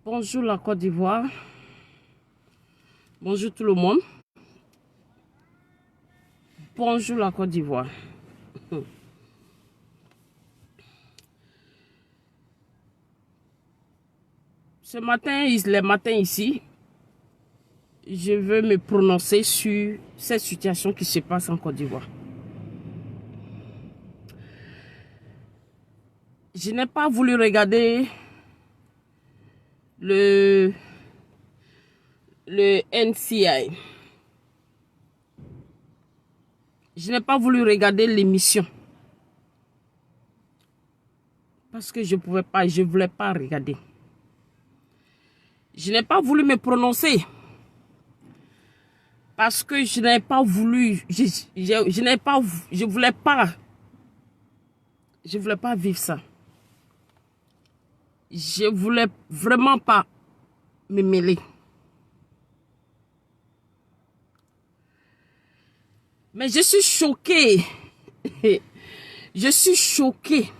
Bonjour la Côte d'Ivoire. Bonjour tout le monde. Bonjour la Côte d'Ivoire. Ce matin, les matins ici, je veux me prononcer sur cette situation qui se passe en Côte d'Ivoire. Je n'ai pas voulu regarder le NCI. Je n'ai pas voulu regarder l'émission. Parce que je ne pouvais pas, je ne voulais pas regarder. Je n'ai pas voulu me prononcer. Parce que je n'ai pas voulu, je voulais pas vivre ça. Je voulais vraiment pas me mêler. Mais je suis choquée. Je suis choquée.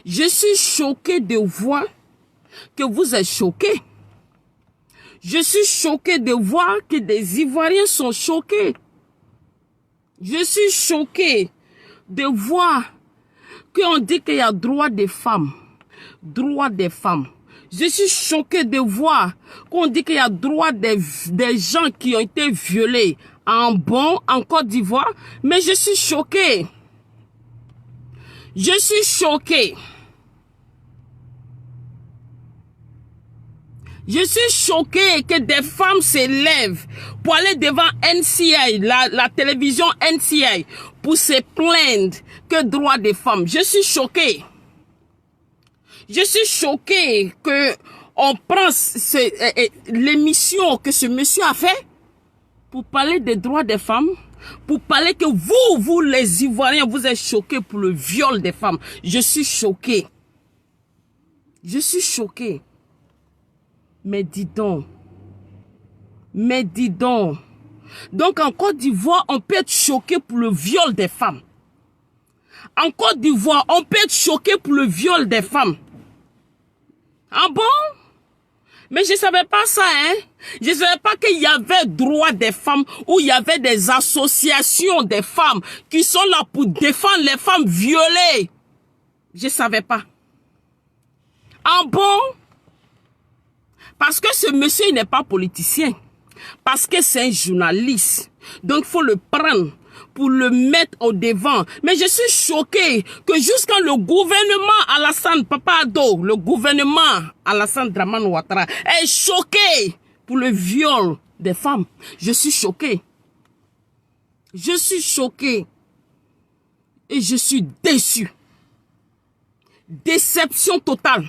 Je suis choquée de voir que vous êtes choqués. Je suis choquée de voir que des Ivoiriens sont choqués. Je suis choquée de voir qu'on dit qu'il y a droit des femmes. Droit des femmes. Je suis choquée de voir qu'on dit qu'il y a droit des gens qui ont été violés en Côte d'Ivoire. Mais je suis choquée. Je suis choquée. Je suis choquée que des femmes se lèvent pour aller devant NCI, la télévision NCI, pour se plaindre que droit des femmes. Je suis choquée. Je suis choquée que on prend l'émission que ce monsieur a fait pour parler des droits des femmes, pour parler que vous les Ivoiriens, vous êtes choqués pour le viol des femmes. Je suis choquée. Je suis choquée. Mais dis donc. Mais dis donc. Donc en Côte d'Ivoire, on peut être choqué pour le viol des femmes. En Côte d'Ivoire, on peut être choqué pour le viol des femmes. Ah bon? Mais je ne savais pas ça, hein? Je ne savais pas qu'il y avait droit des femmes ou il y avait des associations des femmes qui sont là pour défendre les femmes violées. Je ne savais pas. Ah bon? Parce que ce monsieur n'est pas politicien. Parce que c'est un journaliste. Donc, il faut le prendre pour le mettre au devant. Mais je suis choquée que jusqu'à le gouvernement Alassane Papado, le gouvernement Alassane Dramane Ouattara, est choqué pour le viol des femmes. Je suis choquée. Je suis choquée. Et je suis déçue. Déception totale.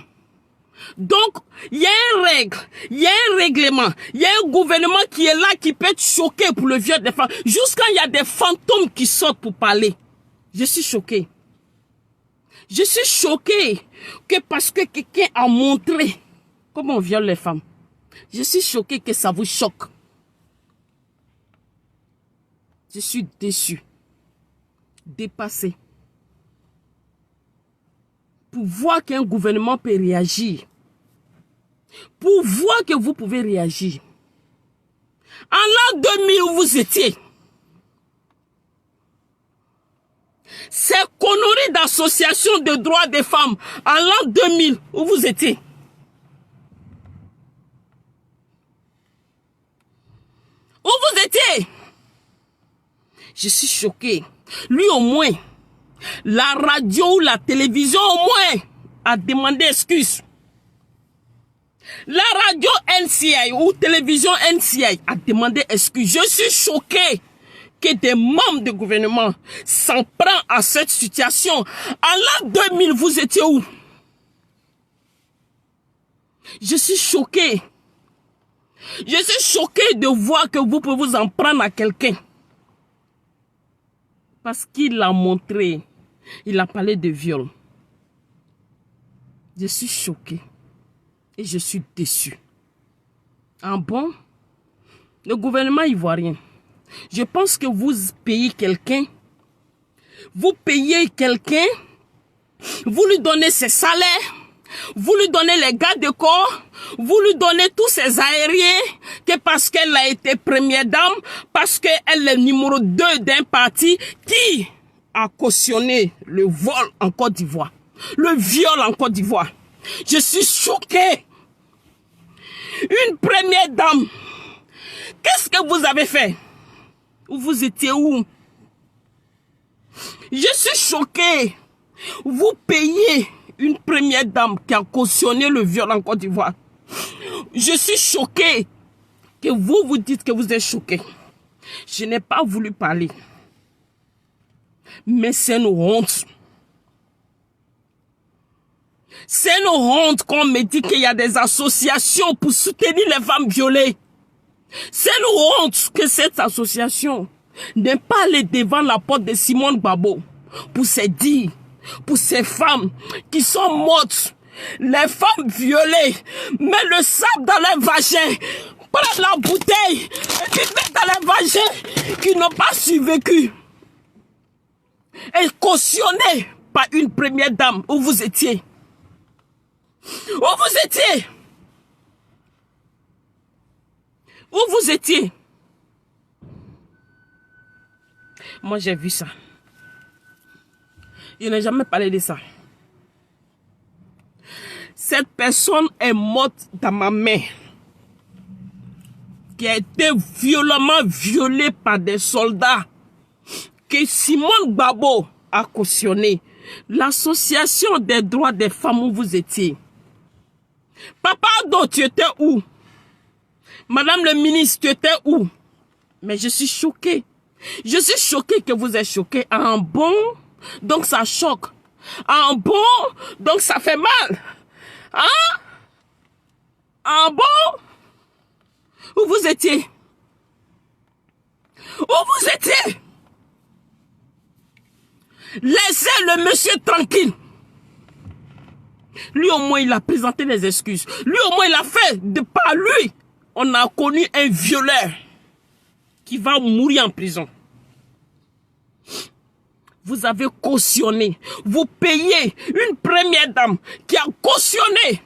Donc, il y a une règle, il y a un règlement, il y a un gouvernement qui est là, qui peut être choqué pour le viol des femmes. Jusqu'à il y a des fantômes qui sortent pour parler. Je suis choquée. Je suis choquée que parce que quelqu'un a montré comment on viole les femmes. Je suis choquée que ça vous choque. Je suis déçue, dépassée. Pour voir qu'un gouvernement peut réagir. Pour voir que vous pouvez réagir. En l'an 2000 où vous étiez, ces conneries d'association de droits des femmes, en l'an 2000 où vous étiez. Où vous étiez? Je suis choquée. Lui au moins, la radio ou la télévision au moins a demandé excuse. La radio NCI ou télévision NCI a demandé excuse. Je suis choquée que des membres du gouvernement s'en prennent à cette situation. En l'an 2000, vous étiez où? Je suis choquée. Je suis choquée de voir que vous pouvez vous en prendre à quelqu'un. Parce qu'il a montré, il a parlé de viol. Je suis choquée. Et je suis déçue. Ah bon? Le gouvernement ivoirien, je pense que vous payez quelqu'un. Vous payez quelqu'un. Vous lui donnez ses salaires. Vous lui donnez les gardes de corps, vous lui donnez tous ces aériens, que parce qu'elle a été première dame, parce qu'elle est numéro 2 d'un parti qui a cautionné le vol en Côte d'Ivoire, le viol en Côte d'Ivoire. Je suis choqué. Une première dame, qu'est-ce que vous avez fait? Vous étiez où? Je suis choqué. Vous payez une première dame qui a cautionné le viol en Côte d'Ivoire. Je suis choqué que vous dites que vous êtes choqué. Je n'ai pas voulu parler. Mais c'est une honte. C'est une honte qu'on me dit qu'il y a des associations pour soutenir les femmes violées. C'est une honte que cette association n'ait pas allé devant la porte de Simone Gbagbo pour se dire, pour ces femmes qui sont mortes, les femmes violées, mettent le sable dans leur vagin, prennent la bouteille et puis mettent dans leur vagin qui n'ont pas survécu. Et cautionné par une première dame où vous étiez. Où vous étiez? Où vous étiez? Moi, j'ai vu ça. Je n'ai jamais parlé de ça. Cette personne est morte dans ma main, qui a été violemment violée par des soldats que Simone Gbagbo a cautionné. L'association des droits des femmes où vous étiez. Papa Ado, tu étais où? Madame le ministre, tu étais où? Mais je suis choquée. Je suis choquée que vous êtes choquée. En bon, donc ça choque. En bon, donc ça fait mal. Hein? En bon? Où vous étiez? Où vous étiez? Laissez le monsieur tranquille. Lui au moins il a présenté les excuses. Lui au moins il a fait de par lui. On a connu un violeur qui va mourir en prison. Vous avez cautionné. Vous payez une première dame qui a cautionné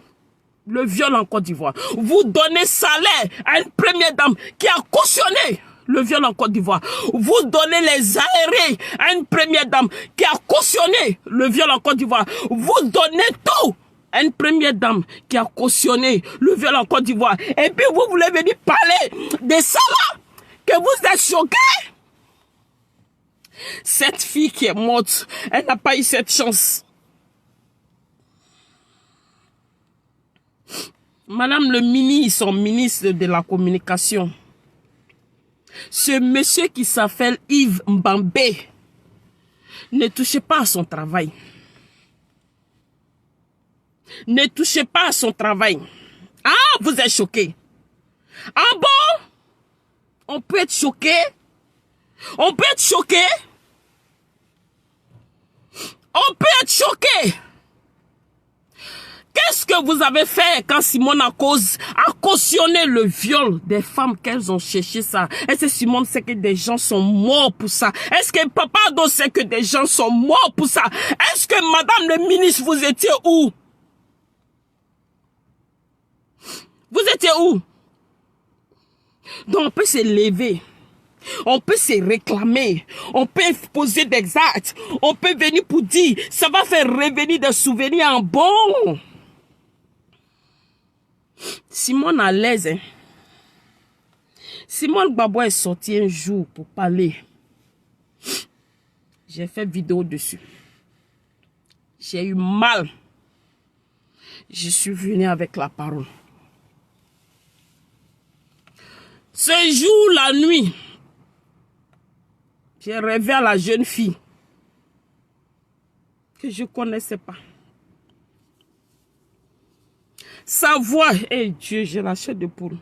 le viol en Côte d'Ivoire. Vous donnez salaire à une première dame qui a cautionné le viol en Côte d'Ivoire. Vous donnez les aérés à une première dame qui a cautionné le viol en Côte d'Ivoire. Vous donnez tout à une première dame qui a cautionné le viol en Côte d'Ivoire. Et puis vous voulez venir parler de ça là, que vous êtes choqués. Cette fille qui est morte, elle n'a pas eu cette chance. Madame le ministre, son ministre de la communication, ce monsieur qui s'appelle Yves Mbambé, ne touchez pas à son travail. Ne touchez pas à son travail. Ah, vous êtes choqués. Ah bon? On peut être choqué? On peut être choqué? On peut être choqué. Qu'est-ce que vous avez fait quand Simone a cautionné le viol des femmes qu'elles ont cherché ça? Est-ce que Simone sait que des gens sont morts pour ça? Est-ce que Papa Ado sait que des gens sont morts pour ça? Est-ce que Madame le ministre, vous étiez où? Vous étiez où? Donc on peut se lever. On peut se réclamer, on peut poser des actes, on peut venir pour dire, ça va faire revenir des souvenirs en bon. Simone à l'aise. Hein? Simone Gbagbo est sorti un jour pour parler. J'ai fait vidéo dessus. J'ai eu mal. Je suis venu avec la parole. Ce jour, la nuit, j'ai rêvé à la jeune fille que je ne connaissais pas. Sa voix, et Dieu, j'ai la chair de poule.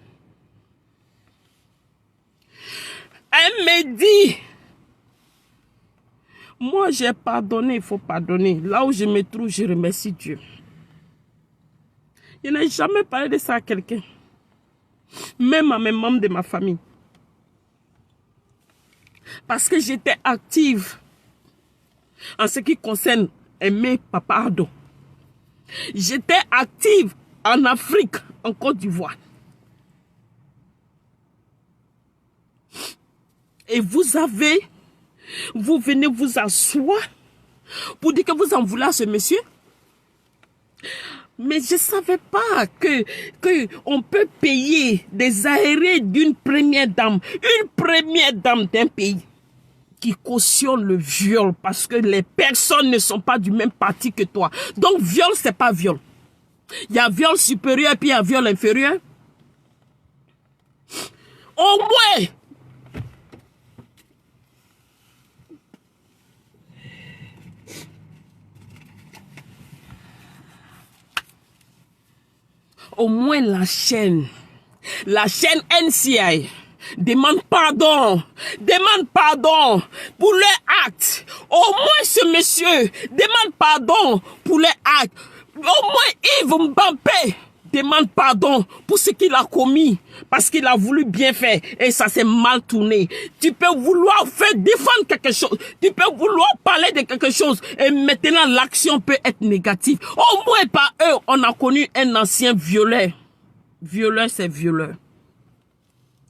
Elle me dit, moi j'ai pardonné, il faut pardonner. Là où je me trouve, je remercie Dieu. Je n'ai jamais parlé de ça à quelqu'un. Même à mes membres de ma famille. Parce que j'étais active en ce qui concerne aimer Papa Ado. J'étais active en Afrique, en Côte d'Ivoire. Et vous venez vous asseoir pour dire que vous en voulez à ce monsieur. Mais je ne savais pas que on peut payer des aérés d'une première dame d'un pays qui cautionne le viol parce que les personnes ne sont pas du même parti que toi. Donc viol, c'est pas viol. Il y a viol supérieur puis il y a viol inférieur. Au moins, la chaîne NCI demande pardon pour leur acte. Au moins ce monsieur demande pardon pour leur acte. Au moins Yves Mbappé demande pardon pour ce qu'il a commis parce qu'il a voulu bien faire et ça s'est mal tourné. Tu peux vouloir faire défendre quelque chose, tu peux vouloir parler de quelque chose et maintenant l'action peut être négative. Au moins par eux, on a connu un ancien violeur. Violeur, c'est violeur.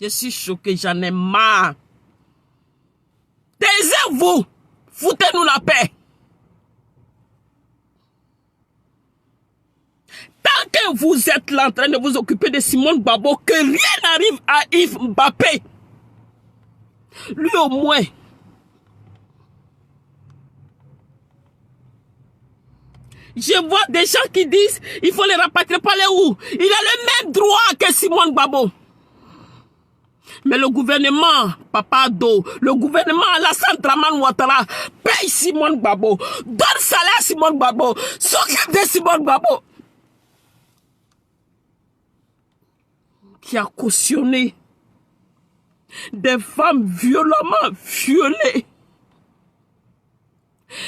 Je suis choqué, j'en ai marre. Taisez-vous, foutez-nous la paix. Tant que vous êtes là en train de vous occuper de Simone Gbagbo, que rien n'arrive à Yves Mbappé. Lui au moins. Je vois des gens qui disent il faut les rapatrier par les où. Il a le même droit que Simone Gbagbo. Mais le gouvernement, Papa Do, le gouvernement Alassane Dramane Ouattara paye Simone Gbagbo, donne salaire à Simone Gbagbo, s'occupe de Simone Gbagbo. Qui a cautionné des femmes violemment violées.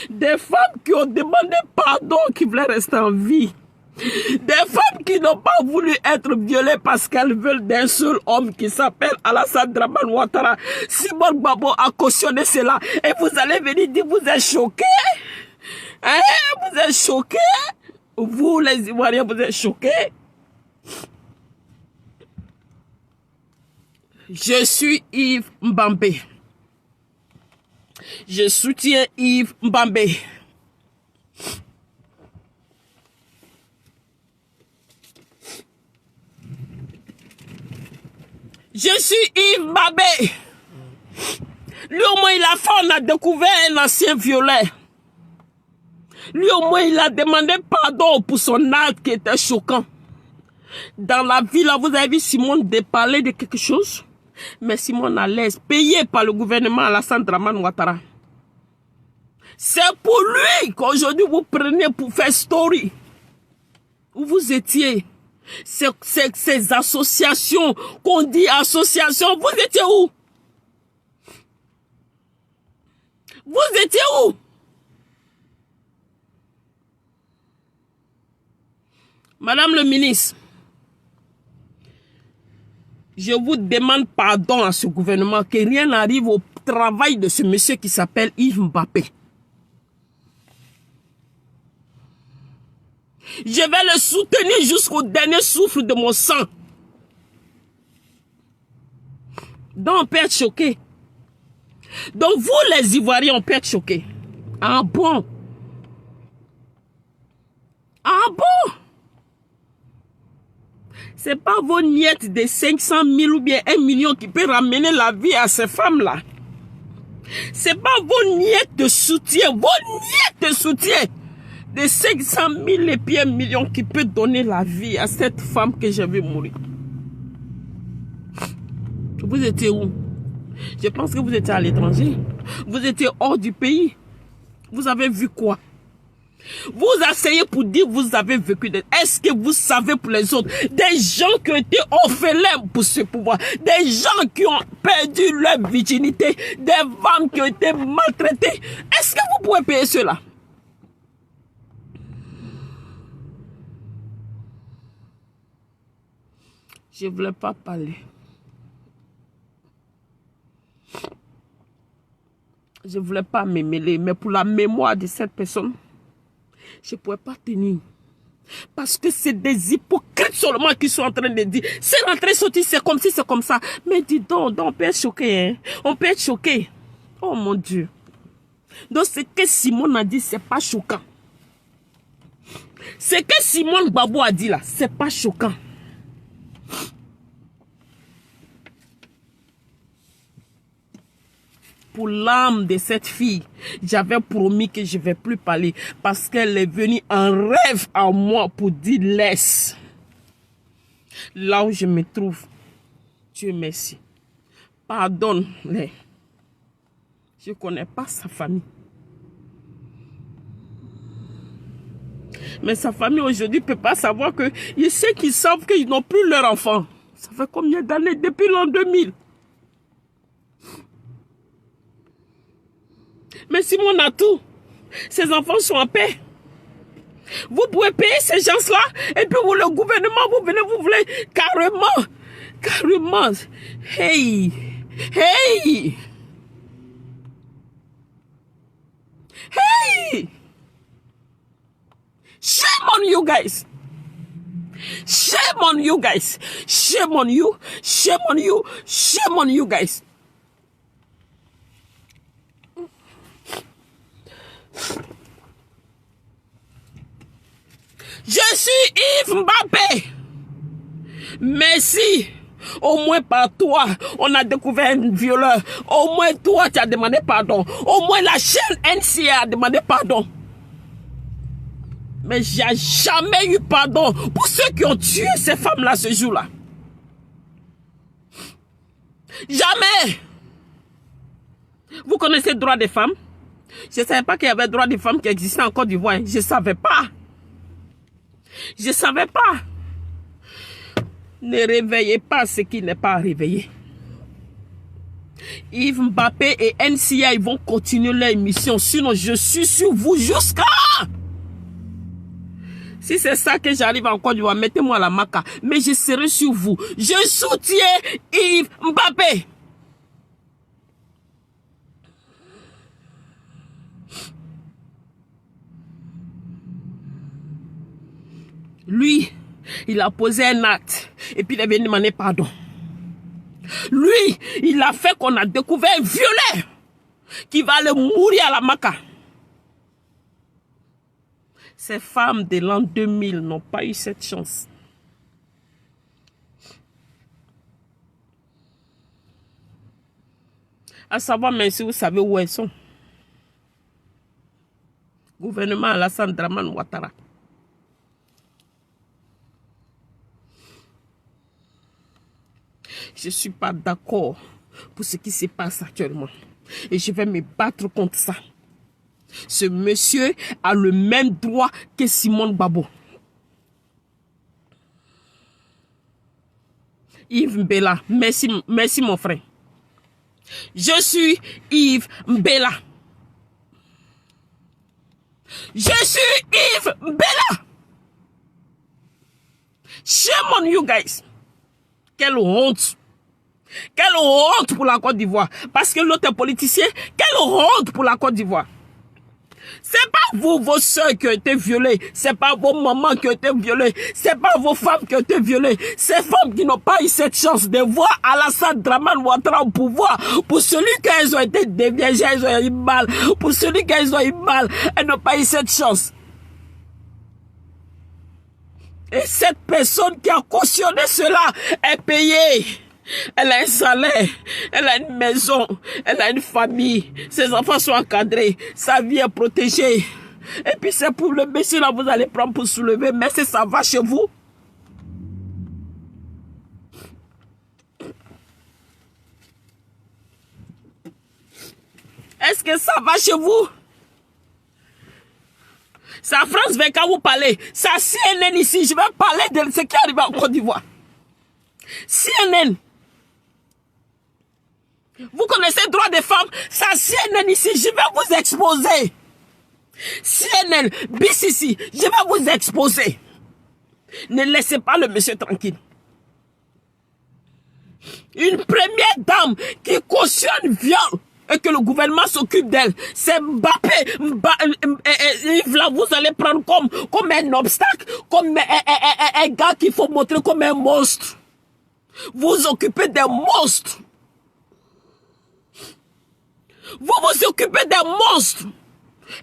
Des femmes qui ont demandé pardon, qui voulaient rester en vie. Des femmes qui n'ont pas voulu être violées parce qu'elles veulent d'un seul homme qui s'appelle Alassane Dramane Ouattara. Simone Gbagbo a cautionné cela. Et vous allez venir dire, vous êtes choqués? Hein? Vous êtes choqués? Vous, les Ivoiriens, vous êtes choqués? Je suis Yves Mbappé. Je soutiens Yves Mbappé. Je suis Yves Mbappé. Lui au moins il a fait, on a découvert un ancien violeur. Lui au moins il a demandé pardon pour son acte qui était choquant. Dans la ville, là, vous avez vu Simone parler de quelque chose? Mais Simone à l'aise, payé par le gouvernement Alassane Dramane Ouattara. C'est pour lui qu'aujourd'hui vous prenez pour faire story. Où vous étiez? Ces associations qu'on dit associations, vous étiez où? Vous étiez où? Madame le ministre, je vous demande pardon à ce gouvernement que rien n'arrive au travail de ce monsieur qui s'appelle Yves Mbappé. Je vais le soutenir jusqu'au dernier souffle de mon sang. Donc on peut être choqué. Donc vous les Ivoiriens, on peut être choqués. Ah bon? Ah bon? C'est pas vos niettes de 500 000 ou bien 1 million qui peut ramener la vie à ces femmes-là. C'est pas vos niettes de soutien, de 500 000 et puis 1 million qui peut donner la vie à cette femme que je vais mourir. Vous étiez où? Je pense que vous étiez à l'étranger. Vous étiez hors du pays. Vous avez vu quoi? Vous asseyez pour dire vous avez vécu. Est-ce que vous savez pour les autres? Des gens qui ont été orphelins pour ce pouvoir. Des gens qui ont perdu leur virginité. Des femmes qui ont été maltraitées. Est-ce que vous pouvez payer cela? Je ne voulais pas parler. Je ne voulais pas me mêler. Mais pour la mémoire de cette personne, je ne pouvais pas tenir. Parce que c'est des hypocrites seulement qui sont en train de dire, c'est rentré, sorti, c'est comme si, c'est comme ça. Mais dis donc, on peut être choqué, hein. On peut être choqué. Oh mon Dieu. Donc ce que Simone a dit, c'est pas choquant. Ce que Simone Gbagbo a dit là, c'est pas choquant. Pour l'âme de cette fille, j'avais promis que je ne vais plus parler parce qu'elle est venue en rêve à moi pour dire laisse. Là où je me trouve, Dieu merci. Pardonne-les. Je ne connais pas sa famille. Mais sa famille aujourd'hui ne peut pas savoir que il sait qu'ils savent qu'ils n'ont plus leur enfant. Ça fait combien d'années? Depuis l'an 2000. Mais Simone a tout. Ses enfants sont en paix. Vous pouvez payer ces gens-là et puis vous, le gouvernement, vous venez, vous voulez carrément. Hey. Shame on you guys. Shame on you guys. Shame on you. Shame on you. Shame on you guys. Je suis Yves Mbappé. Merci. Au moins par toi, on a découvert un violeur. Au moins toi, tu as demandé pardon. Au moins la chaîne NCA a demandé pardon. Mais il n'y a jamais eu pardon pour ceux qui ont tué ces femmes-là ce jour-là. Jamais. Vous connaissez le droit des femmes? Je ne savais pas qu'il y avait droit des femmes qui existait en Côte d'Ivoire. Je ne savais pas. Je ne savais pas. Ne réveillez pas ce qui n'est pas réveillé. Yves Mbappé et NCA, ils vont continuer leur émission. Sinon, je suis sur vous jusqu'à... Si c'est ça que j'arrive en Côte d'Ivoire, mettez-moi la maca. Mais je serai sur vous. Je soutiens Yves Mbappé. Lui, il a posé un acte et puis il est venu demander pardon. Lui, il a fait qu'on a découvert un violeur qui va aller mourir à la maca. Ces femmes de l'an 2000 n'ont pas eu cette chance. À savoir, même si vous savez où elles sont. Gouvernement Alassane Dramane Ouattara. Je ne suis pas d'accord pour ce qui se passe actuellement. Et je vais me battre contre ça. Ce monsieur a le même droit que Simone Gbagbo. Yves Mbela, merci mon frère. Je suis Yves Mbela. Je suis Yves Mbela. Shame on you guys. Quelle honte. Quelle honte pour la Côte d'Ivoire. Parce que l'autre est politicien. Quelle honte pour la Côte d'Ivoire. C'est pas vous, vos soeurs qui ont été violées. C'est pas vos mamans qui ont été violées. C'est pas vos femmes qui ont été violées. Ces femmes qui n'ont pas eu cette chance de voir Alassane Dramane Ouattara au pouvoir. Pour celui qu'elles ont été déviégées, elles ont eu mal. Pour celui qu'elles ont eu mal, elles n'ont pas eu cette chance. Et cette personne qui a cautionné cela est payée. Elle a un salaire, elle a une maison, elle a une famille, ses enfants sont encadrés, sa vie est protégée. Et puis c'est pour le monsieur là, vous allez prendre pour soulever, mais si ça va chez vous. Est-ce que ça va chez vous? C'est à France 24 vous parlez. C'est à CNN ici. Je vais parler de ce qui arrive en Côte d'Ivoire. CNN. Vous connaissez le droit des femmes? C'est à CNN ici. Je vais vous exposer. CNN, BCC, je vais vous exposer. Ne laissez pas le monsieur tranquille. Une première dame qui cautionne viol et que le gouvernement s'occupe d'elle. C'est Mbappé. Yves là, vous allez prendre comme un obstacle, comme un gars qu'il faut montrer comme un monstre. Vous occupez des monstres. Vous vous occupez des monstres.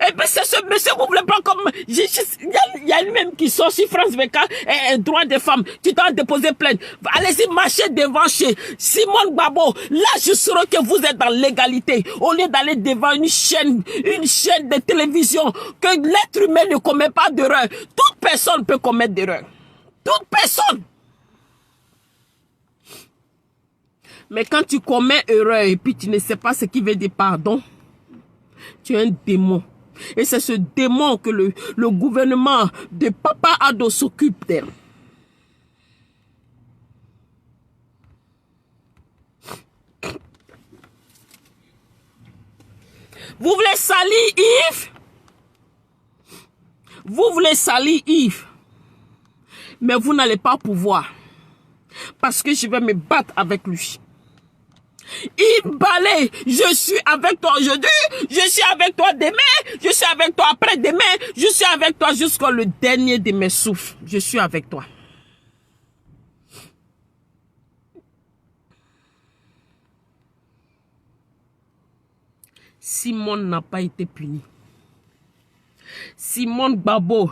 Et bien c'est ce monsieur, vous voulez prendre comme... Il y a lui-même qui sort sur France 24 et droit des femmes. Tu dois déposer plainte. Allez-y, marchez devant chez Simone Gbagbo. Là, je saurai que vous êtes dans l'égalité. Au lieu d'aller devant une chaîne de télévision, que l'être humain ne commet pas d'erreur. Toute personne peut commettre d'erreur. Toute personne. Mais quand tu commets erreur et puis tu ne sais pas ce qui veut dire pardon, tu es un démon. Et c'est ce démon que le gouvernement de Papa Ado s'occupe d'elle. Vous voulez salir Yves? Vous voulez salir Yves? Mais vous n'allez pas pouvoir. Parce que je vais me battre avec lui. Yves Balé, je suis avec toi aujourd'hui, je suis avec toi demain, je suis avec toi après-demain, je suis avec toi jusqu'au dernier de mes souffles. Je suis avec toi. Simone n'a pas été punie. Simone Gbagbo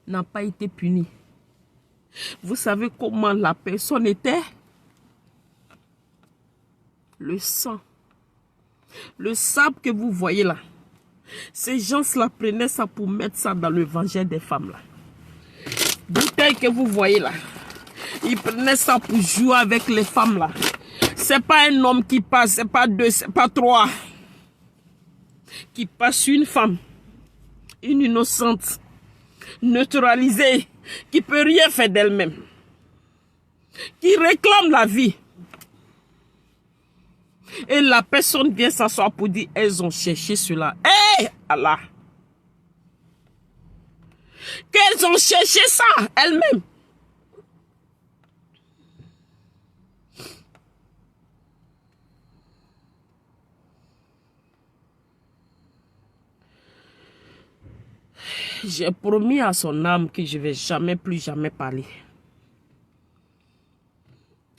n'a pas été punie. Vous savez comment la personne était? Le sang. Le sable que vous voyez là. Ces gens-là prenaient ça pour mettre ça dans l'évangile des femmes là. Bouteille que vous voyez là. Ils prenaient ça pour jouer avec les femmes là. C'est pas un homme qui passe, c'est pas deux, c'est pas trois. Qui passe une femme. Une innocente. Neutralisée. Qui peut rien faire d'elle-même. Qui réclame la vie. Et la personne vient s'asseoir pour dire, elles ont cherché cela. Hé, Allah! Qu'elles ont cherché ça, elles-mêmes. J'ai promis à son âme que je ne vais plus jamais parler.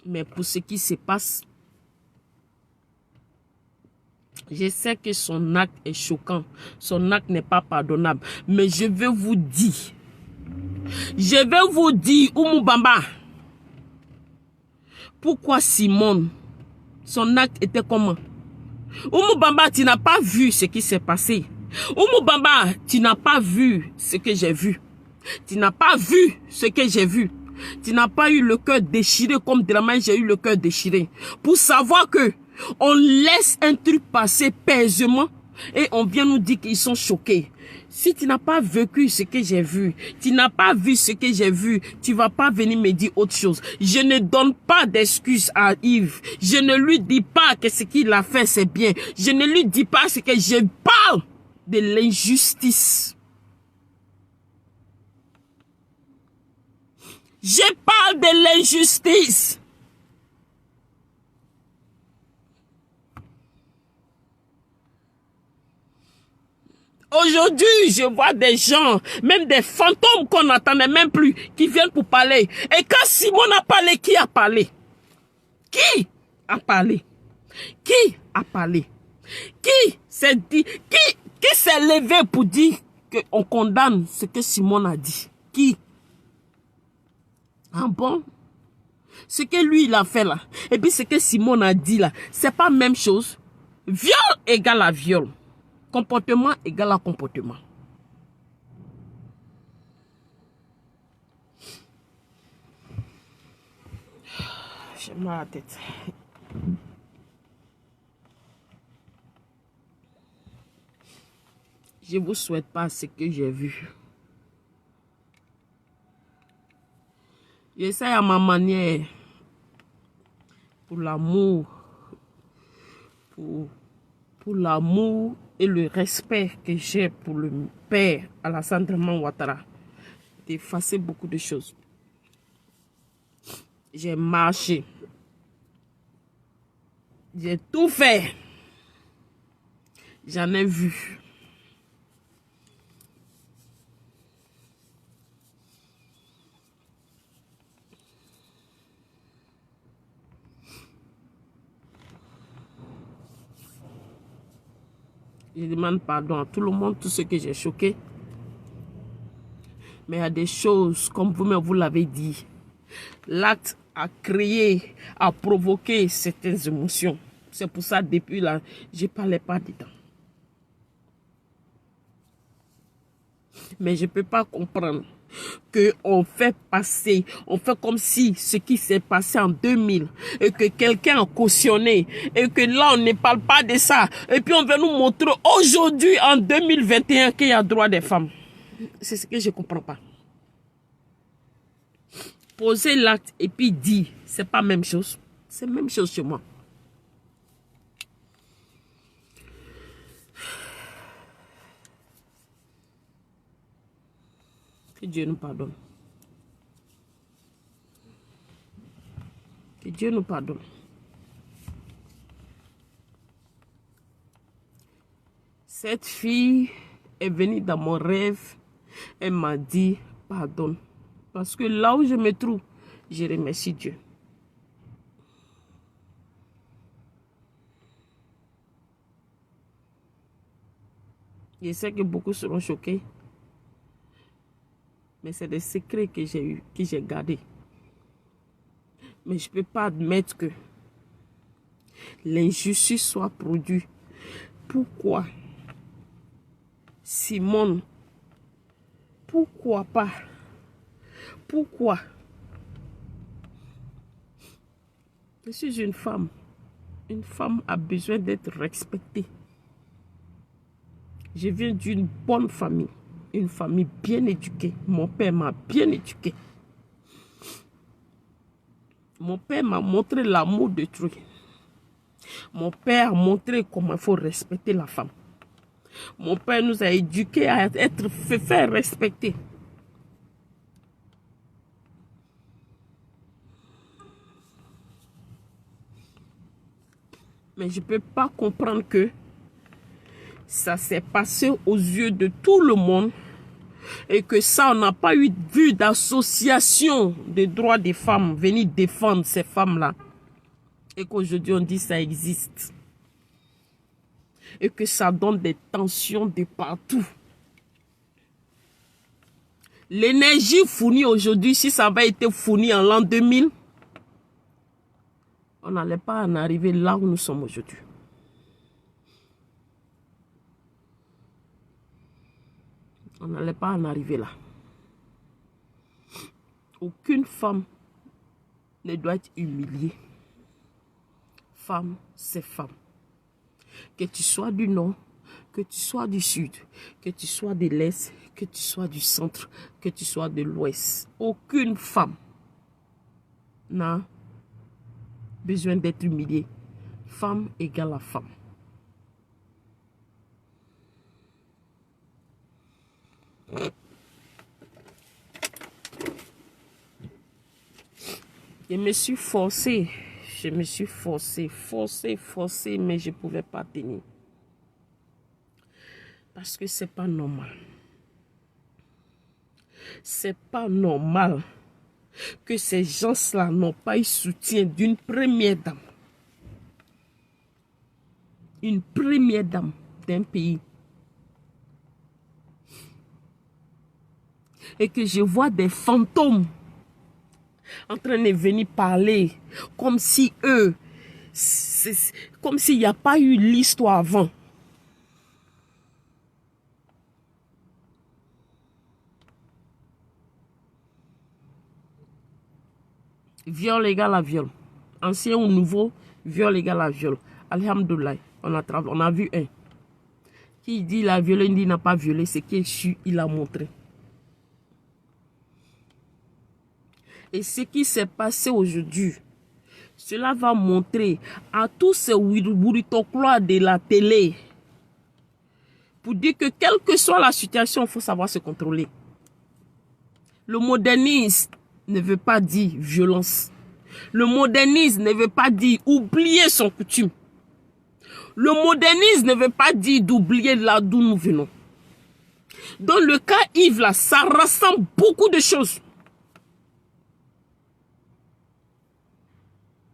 Mais pour ce qui se passe, je sais que son acte est choquant. Son acte n'est pas pardonnable. Mais je vais vous dire. Oumou Bamba. Pourquoi Simone? Son acte était comment? Oumou Bamba, tu n'as pas vu ce qui s'est passé. Oumou Bamba, tu n'as pas vu ce que j'ai vu. Tu n'as pas vu ce que j'ai vu. Tu n'as pas eu le cœur déchiré comme de la main j'ai eu le cœur déchiré. Pour savoir que on laisse un truc passer paisément et on vient nous dire qu'ils sont choqués. Si tu n'as pas vécu ce que j'ai vu, tu n'as pas vu ce que j'ai vu, tu vas pas venir me dire autre chose. Je ne donne pas d'excuses à Yves. Je ne lui dis pas que ce qu'il a fait c'est bien. Je ne lui dis pas ce que je parle de l'injustice. Je parle de l'injustice. Aujourd'hui, je vois des gens, même des fantômes qu'on n'entendait même plus, qui viennent pour parler. Et quand Simone a parlé, qui a parlé? Qui a parlé? Qui a parlé? Qui s'est dit, qui s'est levé pour dire qu'on condamne ce que Simone a dit? Qui? Ah bon? Ce que lui, il a fait là, et puis ce que Simone a dit là, c'est pas la même chose. Viol égale à viol. Comportement égale à comportement. J'ai mal à la tête. Je ne vous souhaite pas ce que j'ai vu. J'essaie à ma manière, pour l'amour, pour l'amour et le respect que j'ai pour le père Alassane Dramane Ouattara, d'effacer beaucoup de choses. J'ai marché. J'ai tout fait. J'en ai vu. Je demande pardon à tout le monde, tout ce que j'ai choqué. Mais il y a des choses, comme vous-même vous l'avez dit, l'acte a créé, a provoqué certaines émotions. C'est pour ça, depuis là, je ne parlais pas dedans. Mais je ne peux pas comprendre qu'on fait passer, on fait comme si ce qui s'est passé en 2000 et que quelqu'un a cautionné et que là on ne parle pas de ça et puis on veut nous montrer aujourd'hui en 2021 qu'il y a droit des femmes. C'est ce que je ne comprends pas. Poser l'acte et puis dire, c'est pas la même chose. C'est la même chose chez moi. Que Dieu nous pardonne. Que Dieu nous pardonne. Cette fille est venue dans mon rêve. Elle m'a dit pardonne. Parce que là où je me trouve, je remercie Dieu. Je sais que beaucoup seront choqués. Mais c'est des secrets que j'ai eus, que j'ai gardés. Mais je ne peux pas admettre que l'injustice soit produite. Pourquoi, Simone? Pourquoi pas? Pourquoi? Je suis une femme. Une femme a besoin d'être respectée. Je viens d'une bonne famille. Une famille bien éduquée. Mon père m'a bien éduquée. Mon père m'a montré l'amour de Dieu. Mon père a montré comment il faut respecter la femme. Mon père nous a éduqués à être fait respecter. Mais je ne peux pas comprendre que ça s'est passé aux yeux de tout le monde et que ça, on n'a pas eu vu d'association des droits des femmes venir défendre ces femmes-là. Et qu'aujourd'hui, on dit que ça existe. Et que ça donne des tensions de partout. L'énergie fournie aujourd'hui, si ça avait été fourni en l'an 2000, on n'allait pas en arriver là où nous sommes aujourd'hui. On n'allait pas en arriver là. Aucune femme ne doit être humiliée. Femme, c'est femme. Que tu sois du nord, que tu sois du sud, que tu sois de l'est, que tu sois du centre, que tu sois de l'ouest. Aucune femme n'a besoin d'être humiliée. Femme égale à femme. Je me suis forcée, forcée, mais je ne pouvais pas tenir. Parce que ce n'est pas normal. C'est pas normal que ces gens-là n'ont pas eu soutien d'une première dame. Une première dame d'un pays. Et que je vois des fantômes en train de venir parler comme si eux, comme s'il n'y a pas eu l'histoire avant. Viol égale à viol. Ancien ou nouveau, viol égale à viol. Alhamdoulilah, on a vu un. Qui dit il a violé, il n'a pas violé, c'est qu'il est su, il a montré. Et ce qui s'est passé aujourd'hui, cela va montrer à tous ces bourritoclois de la télé pour dire que quelle que soit la situation, il faut savoir se contrôler. Le modernisme ne veut pas dire violence. Le modernisme ne veut pas dire oublier son coutume. Le modernisme ne veut pas dire d'oublier là d'où nous venons. Dans le cas Yves, là, ça rassemble beaucoup de choses.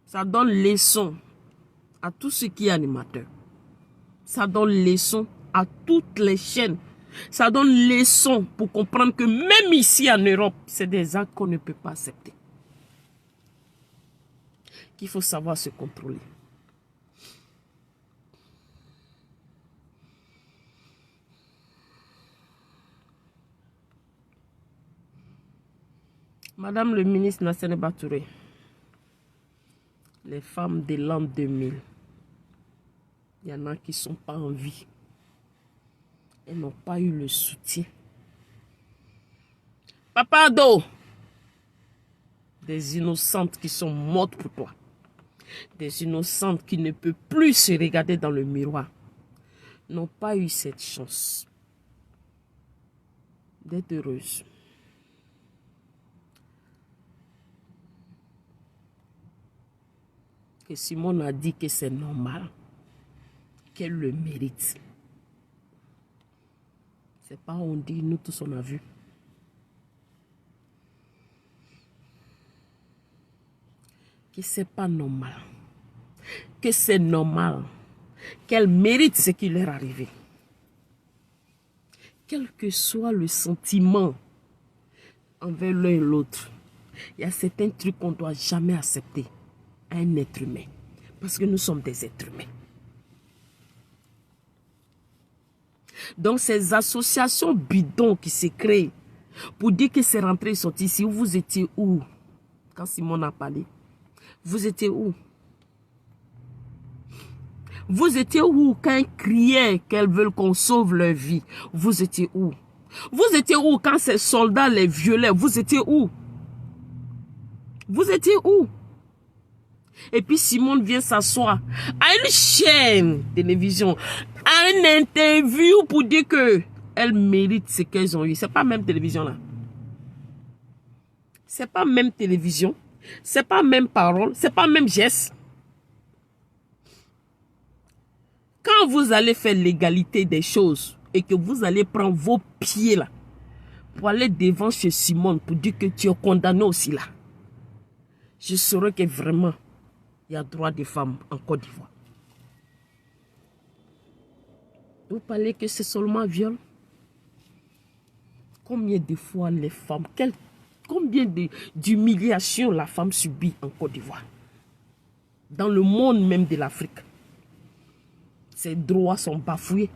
Ça donne leçon à tout ce qui est animateur. Ça donne leçon à toutes les chaînes. Ça donne leçon pour comprendre que même ici en Europe, c'est des actes qu'on ne peut pas accepter. Qu'il faut savoir se contrôler. Madame le ministre Nassene Batouré, les femmes de l'an 2000, il y en a qui ne sont pas en vie. Elles n'ont pas eu le soutien. Papa Ado, des innocentes qui sont mortes pour toi. Des innocentes qui ne peuvent plus se regarder dans le miroir. N'ont pas eu cette chance d'être heureuses. Que Simone a dit que c'est normal, qu'elle le mérite. C'est pas on dit, nous tous on a vu. Que c'est pas normal. Que c'est normal. Qu'elle mérite ce qui leur est arrivé. Quel que soit le sentiment envers l'un et l'autre, il y a certains trucs qu'on ne doit jamais accepter à un être humain. Parce que nous sommes des êtres humains. Donc ces associations bidons qui se créent pour dire que c'est rentré et sorti ici, vous étiez où quand Simone a parlé? Vous étiez où? Vous étiez où quand elles criaient qu'elles veulent qu'on sauve leur vie? Vous étiez où? Vous étiez où quand ces soldats les violaient? Vous étiez où? Vous étiez où? Et puis Simone vient s'asseoir à une chaîne de télévision, à une interview pour dire que elles méritent ce qu'elles ont eu. C'est pas même télévision là. C'est pas même télévision. C'est pas même parole. C'est pas même geste. Quand vous allez faire l'égalité des choses et que vous allez prendre vos pieds là pour aller devant chez Simone pour dire que tu es condamné aussi là, je saurais que vraiment il y a droit des femmes en Côte d'Ivoire. Vous parlez que c'est seulement viol. Combien de fois les femmes, combien d'humiliations la femme subit en Côte d'Ivoire? Dans le monde même de l'Afrique. Ses droits sont bafoués.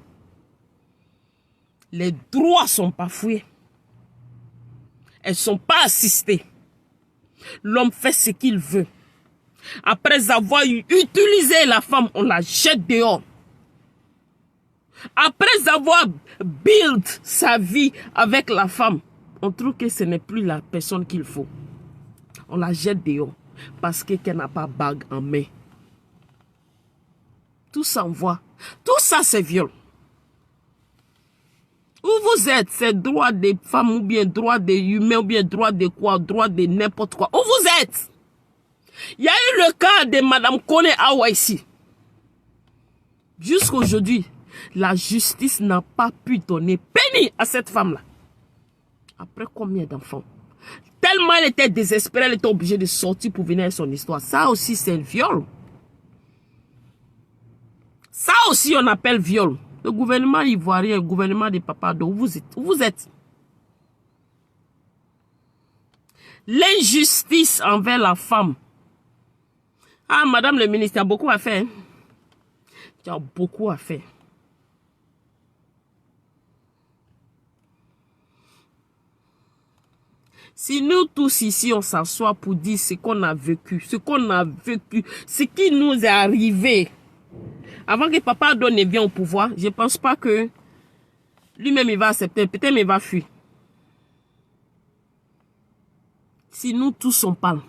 Les droits sont bafoués. Elles ne sont pas assistées. L'homme fait ce qu'il veut. Après avoir utilisé la femme, on la jette dehors. Après avoir build sa vie avec la femme, on trouve que ce n'est plus la personne qu'il faut. On la jette dehors parce qu'elle n'a pas bague en main. Tout s'envoie. Tout ça, c'est viol. Où vous êtes, c'est droit des femmes ou bien droit des humains ou bien droit de quoi, droit de n'importe quoi. Où vous êtes? Il y a eu le cas de Madame Kone Awa ici. Jusqu'à aujourd'hui, la justice n'a pas pu donner penny à cette femme-là. Après combien d'enfants? Tellement elle était désespérée, elle était obligée de sortir pour venir à son histoire. Ça aussi, c'est un viol. Ça aussi, on appelle viol. Le gouvernement ivoirien, le gouvernement de Papa Ado, où vous êtes? L'injustice envers la femme. Ah, madame le ministre, il y a beaucoup à faire. Il y a beaucoup à faire. Si nous tous ici, on s'assoit pour dire ce qu'on a vécu, ce qui nous est arrivé, avant que Papa Ado ne vienne au pouvoir, je ne pense pas que lui-même il va accepter, peut-être il va fuir. Si nous tous on parle,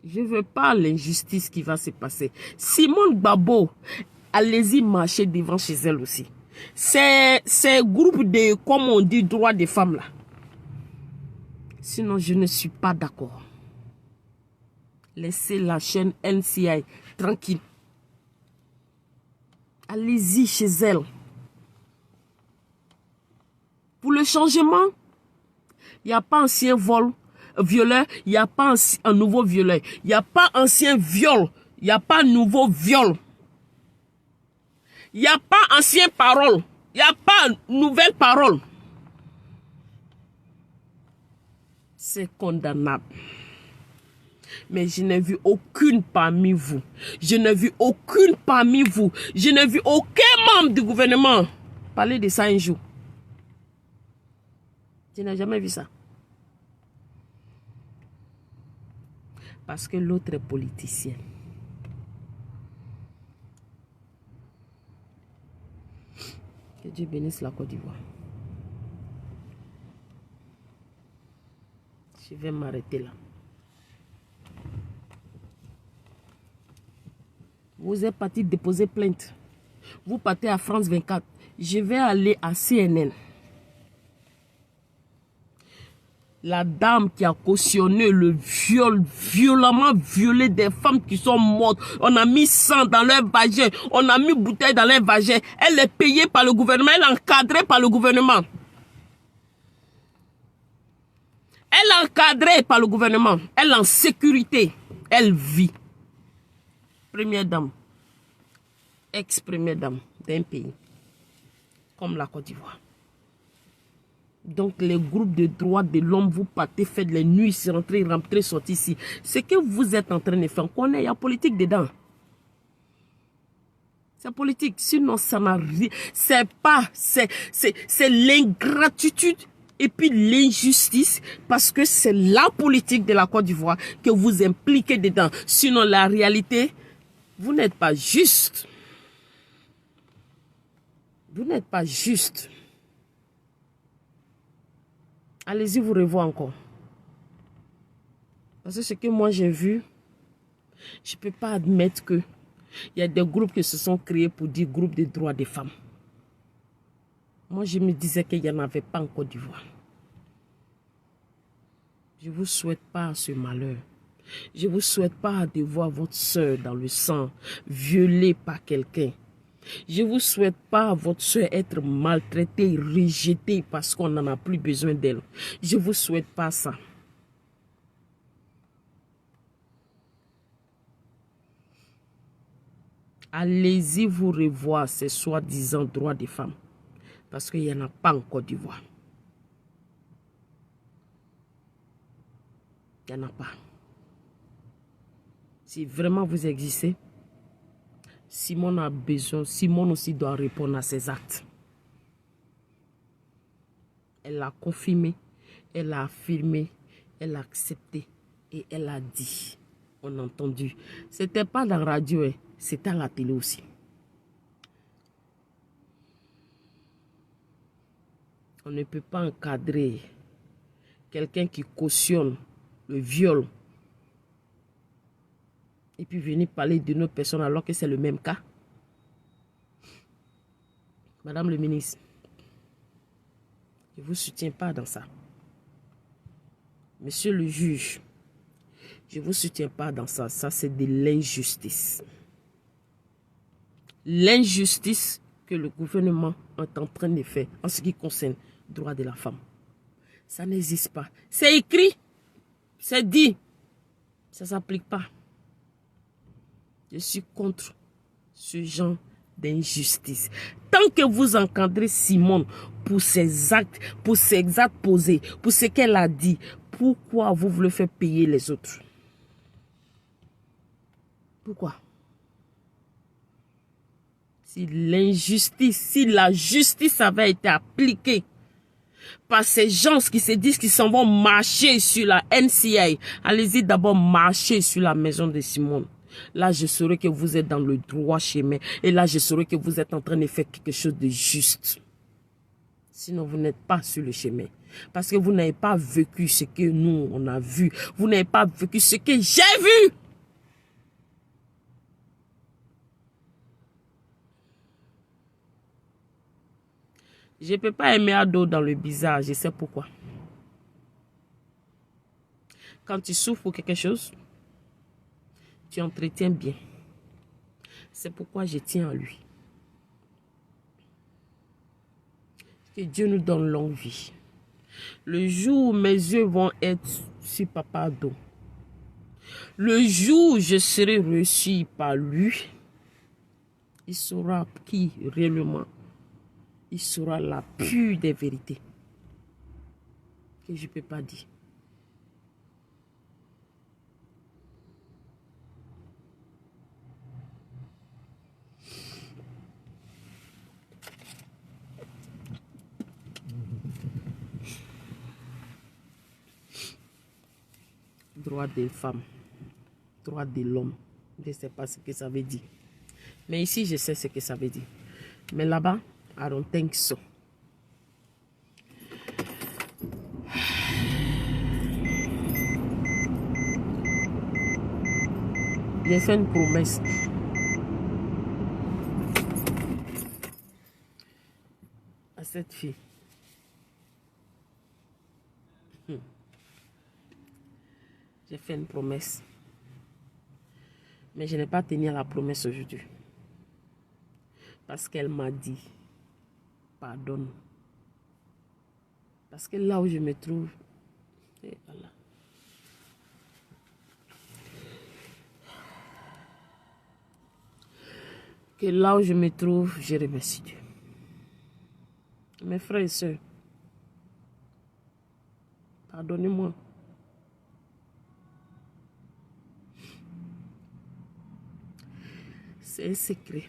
je ne veux pas l'injustice qui va se passer. Simone Gbagbo, allez-y marcher devant chez elle aussi. Ces groupes de, comme on dit, droits des femmes là. Sinon, je ne suis pas d'accord. Laissez la chaîne NCI tranquille. Allez-y chez elle. Pour le changement, il n'y a pas ancien violeur, il n'y a pas un nouveau violeur. Il n'y a pas ancien viol, il n'y a pas nouveau viol. Il n'y a pas ancien parole, il n'y a pas nouvelle parole. C'est condamnable. Mais je n'ai vu aucune parmi vous. Je n'ai vu aucune parmi vous. Je n'ai vu aucun membre du gouvernement parler de ça un jour. Je n'ai jamais vu ça. Parce que l'autre est politicien. Que Dieu bénisse la Côte d'Ivoire. Je vais m'arrêter là. Vous êtes parti déposer plainte. Vous partez à France 24. Je vais aller à CNN. La dame qui a cautionné le viol, violemment violé des femmes qui sont mortes. On a mis sang dans leur vagin. On a mis bouteille dans leur vagin. Elle est payée par le gouvernement. Elle est encadrée par le gouvernement. Elle est encadrée par le gouvernement. Elle est en sécurité. Elle vit. Première dame, ex-première dame d'un pays comme la Côte d'Ivoire. Donc les groupes de droits de l'homme, vous partez, faites les nuits, rentrer, sortir ici. Ce que vous êtes en train de faire, on est, il y a politique dedans. C'est politique, sinon ça n'a rien. C'est pas, c'est l'ingratitude et puis l'injustice parce que c'est la politique de la Côte d'Ivoire que vous impliquez dedans. Sinon la réalité, vous n'êtes pas juste. Vous n'êtes pas juste. Allez-y vous revoir encore. Parce que ce que moi j'ai vu, je ne peux pas admettre que il y a des groupes qui se sont créés pour dire groupe de droits des femmes. Moi je me disais qu'il n'y en avait pas en Côte d'Ivoire. Je ne vous souhaite pas ce malheur. Je ne vous souhaite pas de voir votre soeur dans le sang, violée par quelqu'un. Je ne vous souhaite pas votre soeur être maltraitée, rejetée parce qu'on n'en a plus besoin d'elle. Je ne vous souhaite pas ça. Allez-y vous revoir ces soi-disant droits des femmes. Parce qu'il n'y en a pas en Côte d'Ivoire. Il n'y en a pas. Si vraiment vous existez, Simone a besoin, Simone aussi doit répondre à ses actes. Elle l'a confirmé, elle l'a affirmé, elle l'a accepté et elle a dit. On a entendu. C'était pas dans la radio, c'était à la télé aussi. On ne peut pas encadrer quelqu'un qui cautionne le viol et puis venir parler d'une autre personne alors que c'est le même cas. Madame le ministre, je ne vous soutiens pas dans ça. Monsieur le juge, je ne vous soutiens pas dans ça. Ça, c'est de l'injustice. L'injustice que le gouvernement est en train de faire en ce qui concerne le droit de la femme. Ça n'existe pas. C'est écrit, c'est dit. Ça ne s'applique pas. Je suis contre ce genre d'injustice. Tant que vous encadrez Simone pour ses actes posés, pour ce qu'elle a dit, pourquoi vous voulez faire payer les autres? Pourquoi? Si l'injustice, si la justice avait été appliquée par ces gens qui se disent qu'ils s'en vont marcher sur la NCI, allez-y d'abord marcher sur la maison de Simone. Là, je saurais que vous êtes dans le droit chemin. Et là, je saurais que vous êtes en train de faire quelque chose de juste. Sinon, vous n'êtes pas sur le chemin. Parce que vous n'avez pas vécu ce que nous, on a vu. Vous n'avez pas vécu ce que j'ai vu. Je ne peux pas aimer Ado dans le bizarre. Je sais pourquoi. Quand tu souffres pour quelque chose, tu entretiens bien. C'est pourquoi je tiens à lui. Que Dieu nous donne longue vie. Le jour où mes yeux vont être sur Papa Ado, le jour où je serai reçu par lui, il saura qui réellement, il saura la pure des vérités que je ne peux pas dire. Droit des femmes, droit de l'homme, je ne sais pas ce que ça veut dire. Mais ici, je sais ce que ça veut dire. Mais là-bas, I don't think so. J'ai fait une promesse. À cette fille. J'ai fait une promesse. Mais je n'ai pas tenu à la promesse aujourd'hui. Parce qu'elle m'a dit, pardonne. Parce que là où je me trouve, et voilà. Que là où je me trouve, je remercie Dieu. Mes frères et sœurs, pardonnez-moi. C'est un secret.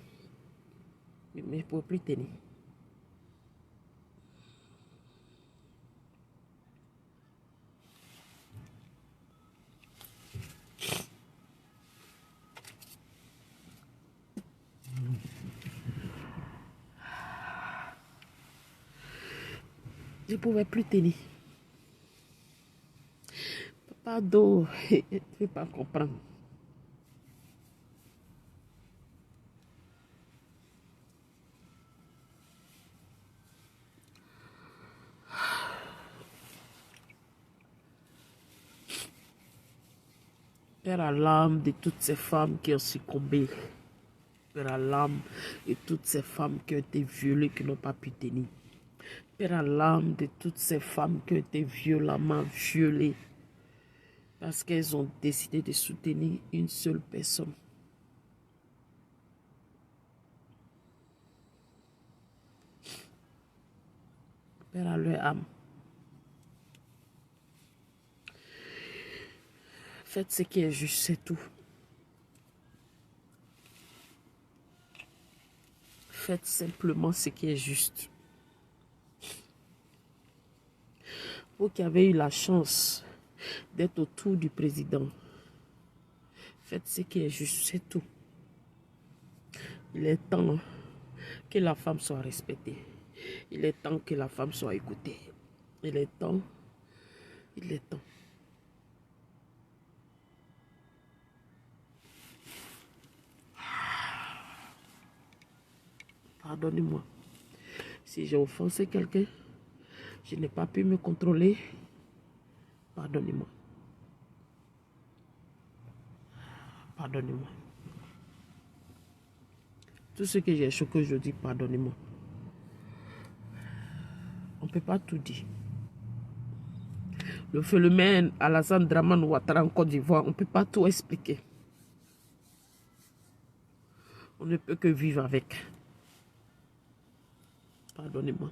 Mais je ne peux plus tenir. Je ne pouvais plus tenir. Pardon, je ne peux pas comprendre. Père à l'âme de toutes ces femmes qui ont succombé. Père à l'âme de toutes ces femmes qui ont été violées, qui n'ont pas pu tenir. Père à l'âme de toutes ces femmes qui ont été violemment violées parce qu'elles ont décidé de soutenir une seule personne. Père à leur âme. Faites ce qui est juste, c'est tout. Faites simplement ce qui est juste. Vous qui avez eu la chance d'être autour du président, faites ce qui est juste, c'est tout. Il est temps que la femme soit respectée. Il est temps que la femme soit écoutée. Il est temps. Il est temps. Pardonnez-moi. Si j'ai offensé quelqu'un, je n'ai pas pu me contrôler. Pardonnez-moi. Pardonnez-moi. Tout ce que j'ai choqué aujourd'hui, pardonnez-moi. On ne peut pas tout dire. Le phénomène Alassane Dramane Ouattara en Côte d'Ivoire, on ne peut pas tout expliquer. On ne peut que vivre avec. Pardonnez-moi.